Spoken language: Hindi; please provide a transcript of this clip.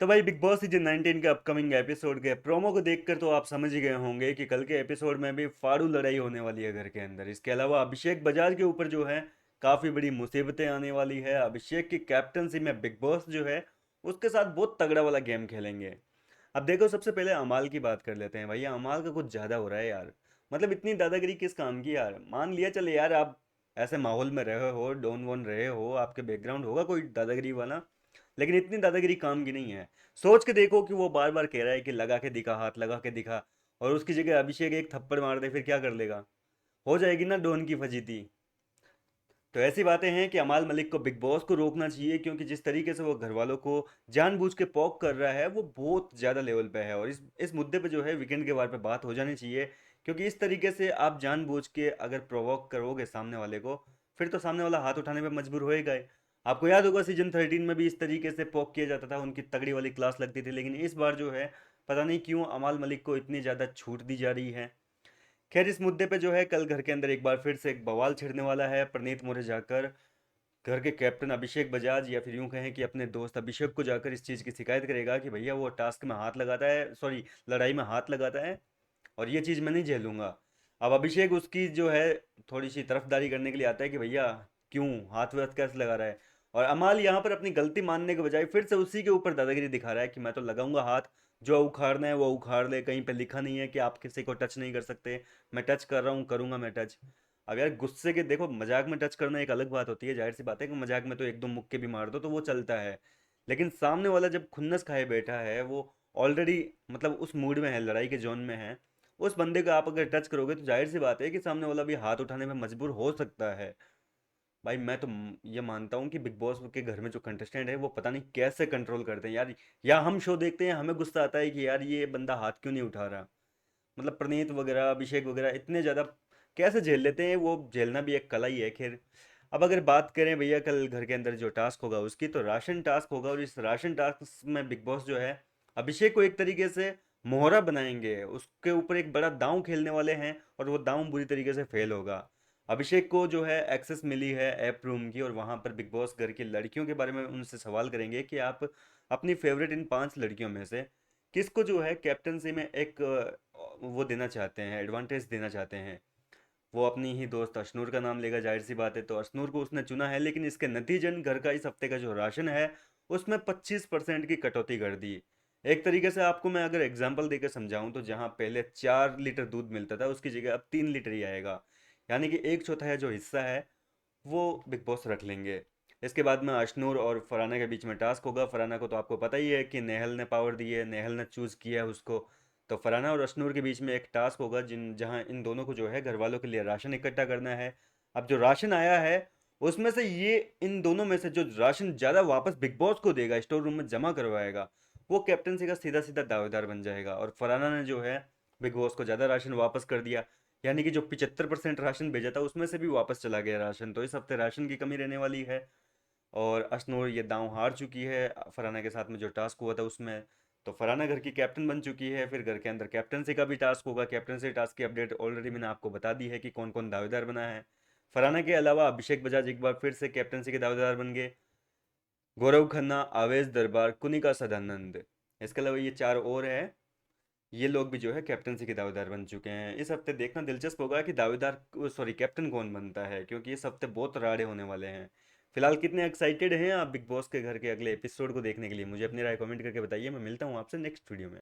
तो भाई बिग बॉस सीजन 19 के अपकमिंग एपिसोड के प्रोमो को देखकर तो आप समझ ही गए होंगे कि कल के एपिसोड में भी फाड़ू लड़ाई होने वाली है घर के अंदर। इसके अलावा अभिषेक बजाज के ऊपर जो है काफ़ी बड़ी मुसीबतें आने वाली है। अभिषेक की कैप्टनसी में बिग बॉस जो है उसके साथ बहुत तगड़ा वाला गेम खेलेंगे। अब देखो, सबसे पहले अमाल की बात कर लेते हैं। भैया अमाल का कुछ ज़्यादा हो रहा है यार। मतलब इतनी दादागिरी किस काम की यार। मान लिया चले यार, आप ऐसे माहौल में रहे हो, डोन वोन रहे हो, आपके बैकग्राउंड होगा कोई दादागिरी वाला, लेकिन इतनी दादागिरी काम की नहीं है। सोच के देखो कि वो बार बार कह रहा है कि लगा के दिखा, हाथ लगा के दिखा, और उसकी जगह अभिषेक एक थप्पड़ मार दे, फिर क्या कर लेगा? हो जाएगी ना डोन की फजीती। तो ऐसी बातें हैं कि अमाल मलिक को बिग बॉस को रोकना चाहिए, क्योंकि जिस तरीके से वो घर वालों को जानबूझ के पॉक कर रहा है वो बहुत ज़्यादा लेवल पे है। और इस मुद्दे पे जो है वीकेंड के बारे पे बात हो जानी चाहिए, क्योंकि इस तरीके से आप जानबूझ के अगर प्रोवोक करोगे सामने वाले को, फिर तो सामने वाला हाथ उठाने पे मजबूर होएगा ही। आपको याद होगा सीजन 13 में भी इस तरीके से पॉक किया जाता था, उनकी तगड़ी वाली क्लास लगती थी। लेकिन इस बार जो है पता नहीं क्यों अमाल मलिक को इतनी ज़्यादा छूट दी जा रही है। खैर, इस मुद्दे पे जो है कल घर के अंदर एक बार फिर से एक बवाल छिड़ने वाला है। प्रणीत मोरे जाकर घर के कैप्टन अभिषेक बजाज, या फिर यूं कहें कि अपने दोस्त अभिषेक को जाकर इस चीज़ की शिकायत करेगा कि भैया वो टास्क में हाथ लगाता है, सॉरी, लड़ाई में हाथ लगाता है, और ये चीज़ मैं नहीं झेलूंगा। अब अभिषेक उसकी जो है थोड़ी सी तरफदारी करने के लिए आता है कि भैया क्यों हाथ वाथ कैसे लगा रहा है। और अमाल यहाँ पर अपनी गलती मानने के बजाय फिर से उसी के ऊपर दादागिरी दिखा रहा है कि मैं तो लगाऊंगा हाथ, जो उखाड़ना है वो उखाड़ ले, कहीं पे लिखा नहीं है कि आप किसी को टच नहीं कर सकते। मैं टच कर रहा हूँ, करूंगा मैं टच। अब यार गुस्से के देखो, मजाक में टच करना एक अलग बात होती है, जाहिर सी बात है कि मजाक में तो एक दो मुक्के भी मार दो तो वो चलता है। लेकिन सामने वाला जब खुन्नस खाए बैठा है, वो ऑलरेडी मतलब उस मूड में है, लड़ाई के जोन में है, उस बंदे को आप अगर टच करोगे तो जाहिर सी बात है कि सामने वाला भी हाथ उठाने में मजबूर हो सकता है। भाई मैं तो ये मानता हूँ कि बिग बॉस के घर में जो कंटेस्टेंट है वो पता नहीं कैसे कंट्रोल करते हैं यार। या हम शो देखते हैं, हमें गुस्सा आता है कि यार ये बंदा हाथ क्यों नहीं उठा रहा। मतलब प्रणीत वगैरह, अभिषेक वगैरह इतने ज़्यादा कैसे झेल लेते हैं, वो झेलना भी एक कला ही है। खैर, अब अगर बात करें भैया कल घर के अंदर जो टास्क होगा उसकी, तो राशन टास्क होगा। और इस राशन टास्क में बिग बॉस जो है अभिषेक को एक तरीके से मोहरा बनाएंगे, उसके ऊपर एक बड़ा दांव खेलने वाले हैं, और वो दांव बुरी तरीके से फेल होगा। अभिषेक को जो है एक्सेस मिली है ऐप रूम की, और वहां पर बिग बॉस घर की लड़कियों के बारे में उनसे सवाल करेंगे कि आप अपनी फेवरेट इन 5 लड़कियों में से किसको जो है कैप्टनसी में एक वो देना चाहते हैं, एडवांटेज देना चाहते हैं। वो अपनी ही दोस्त अशनूर का नाम लेगा, जाहिर सी बात है, तो अशनूर को उसने चुना है। लेकिन इसके नतीजन घर का इस हफ्ते का जो राशन है उसमें 25% की कटौती कर दी। एक तरीके से आपको मैं अगर एग्जांपल देकर समझाऊं, तो जहां पहले 4 लीटर दूध मिलता था उसकी जगह अब 3 लीटर ही आएगा। यानी कि एक चौथाई जो हिस्सा है वो बिग बॉस रख लेंगे। इसके बाद में अशनूर और फराना के बीच में टास्क होगा। फराना को तो आपको पता ही है कि नेहल ने पावर दी है, नेहल ने चूज़ किया है उसको। तो फराना और अशनूर के बीच में एक टास्क होगा जहां इन दोनों को जो है घर वालों के लिए राशन इकट्ठा करना है। अब जो राशन आया है उसमें से ये इन दोनों में से जो राशन ज़्यादा वापस बिग बॉस को देगा, स्टोर रूम में जमा करवाएगा, वो कैप्टनसी का सीधा सीधा दावेदार बन जाएगा। और फराना ने जो है बिग बॉस को ज़्यादा राशन वापस कर दिया, यानी कि जो 75% राशन भेजा था उसमें से भी वापस चला गया राशन। तो इस हफ्ते राशन की कमी रहने वाली है। और अशनूर ये दांव हार चुकी है फराना के साथ में जो टास्क हुआ था उसमें। तो फराना घर की कैप्टन बन चुकी है। फिर घर के अंदर कैप्टनसी का भी टास्क होगा। कैप्टनसी टास्क की अपडेट ऑलरेडी मैंने आपको बता दी है कि कौन कौन दावेदार बना है। फराना के अलावा अभिषेक बजाज एक बार फिर से कैप्टनसी के दावेदार बन गए। गौरव खन्ना, आवेश दरबार, कुनिका सदानंद, इसके अलावा ये 4 और हैं। ये लोग भी जो है कैप्टनसी के दावेदार बन चुके हैं। इस हफ्ते देखना दिलचस्प होगा कि दावेदार, सॉरी, कैप्टन कौन बनता है, क्योंकि इस हफ्ते बहुत राड़े होने वाले हैं। फिलहाल कितने एक्साइटेड हैं आप बिग बॉस के घर के अगले एपिसोड को देखने के लिए? मुझे अपनी राय कमेंट करके बताइए। मैं मिलता हूँ आपसे नेक्स्ट वीडियो में।